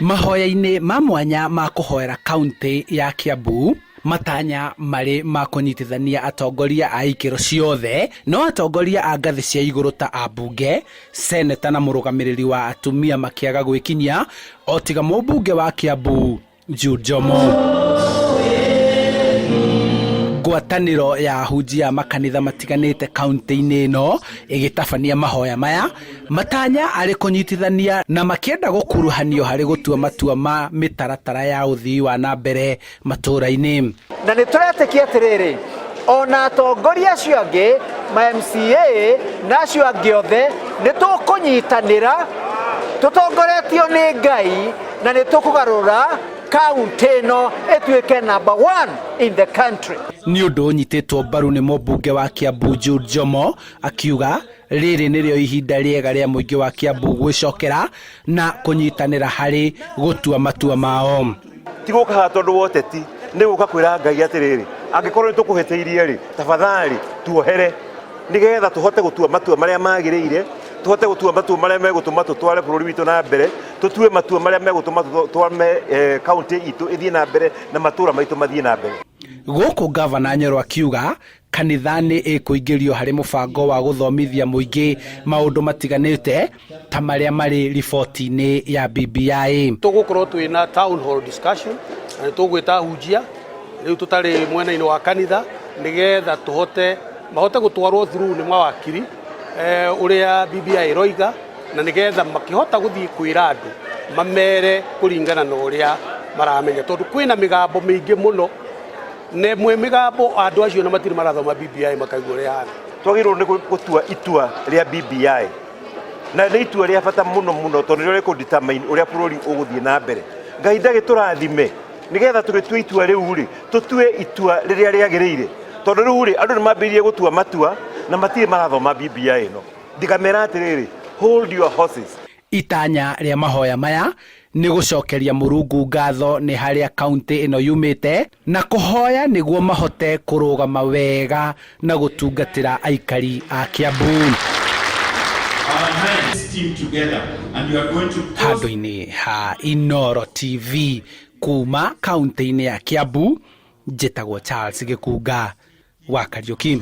Mahoya-inĩ ma mwanya ma kũhoera kaunti ya Kĩambu matanya marĩ ma kũnyitithania atongoria a ikĩro ciothe, no atongoria a ngathĩ cia igũrũ ta ambunge, seneta na mũrũgamĩrĩri wa atumia makĩaga gwĩkinyia, o tiga mũmbunge wa Kĩambu Jomo. Ngwatanĩro ya Ahunjia makanitha matiganĩte kaunti-inĩ ĩno ĩgĩtabania mahoya maya, matanya arĩ kũnyitithania na makĩenda gũkuruhanio harĩ gũtua matua ma mĩtaratara ya ũthii wa na mbere matũũra-inĩ. Na nĩ tũretĩkia atĩrĩrĩ, ona atongoria acio angĩ, ma MCA na acio angĩ othe nĩ tũkũnyitanĩra tũtongoretio nĩ Ngai na nĩ tũkũgarũra kaunti ĩno ĩtuĩke number 1 in the country. Nĩ ũndũ ũnyitĩtwo mbaru nĩ mũmbunge wa Kĩambu Jomo akiuga rĩrĩ nĩrĩo ihinda rĩega rĩa mũingĩ wa Kĩambu gwĩcokera na kũnyitanĩra harĩ gũtua matua mao. Ti gũka haha tondũ wa ũteti, nĩ gũka kwĩra Ngai atĩrĩrĩ, angĩkorwo nĩ tũkũhĩtĩirie-rĩ, tafadhali tuohere nĩgetha tũhote gũtua matua marĩa magĩrĩire, tũhote gũtua matua marĩa megũtũma tũtware bũrũri witũ na mbere, tũtue matua marĩa megũtũma tũtware kaunti itũ ĩthiĩ na mbere na matũũra maitũ mathiĩ na mbere. Gũkũ gavana Nyoro akiuga kanitha nĩ ĩkũingĩrio harĩ mũbango wa gũthomithia mũingĩ maũndũ matiganĩte ta marĩa marĩ riboti-inĩ ya BBI. Tũgũkorwo twĩna town hall discussion, na nĩ tũgwĩta Ahunjia, rĩu tũtarĩ mwena-inĩ wa kanitha, nĩgetha mahote gũtwarwo through nĩ mawakiri ũrĩa BBI ĩroiga, na nĩgetha makĩhota gũthiĩ kwĩra andũ mamere kũringana na ũrĩa maramenya, tondũ kwĩna mĩgambo mĩingĩ mũno, na mwe mĩgambo andũ acio na matirĩ marathoma BBI makaigua ũrĩa hana. Twagĩrĩirwo nĩ gũtua itua rĩa BBI, na nĩ itua rĩa bata mũno mũno, tondũ nĩrĩo rĩkũ-determine ũrĩa bũrũri ũgũthiĩ na mbere. Ngai ndagĩtũrathime nĩgetha tũgĩtua itua rĩu-rĩ, tũtue itua rĩrĩa rĩagĩrĩire, tondũ rĩu-rĩ andũ nĩ mambĩrĩirie gũtua matua na matirĩ marathoma BBI ĩno. Ndikamera atĩrĩrĩ, hold your horses. Itanya rĩa mahoya maya nĩ gũcokeria Mũrungu ngatho nĩ harĩa kaunti ĩno yumĩte na kũhoya nĩguo mahote kũrũgama wega na gũtungatĩra aikari a Kĩambu. Handũ-inĩ ha Inooro TV kuma kaunti-inĩ ya Kĩambu, njĩtagwo Charles Gĩkunga wa Kariũki.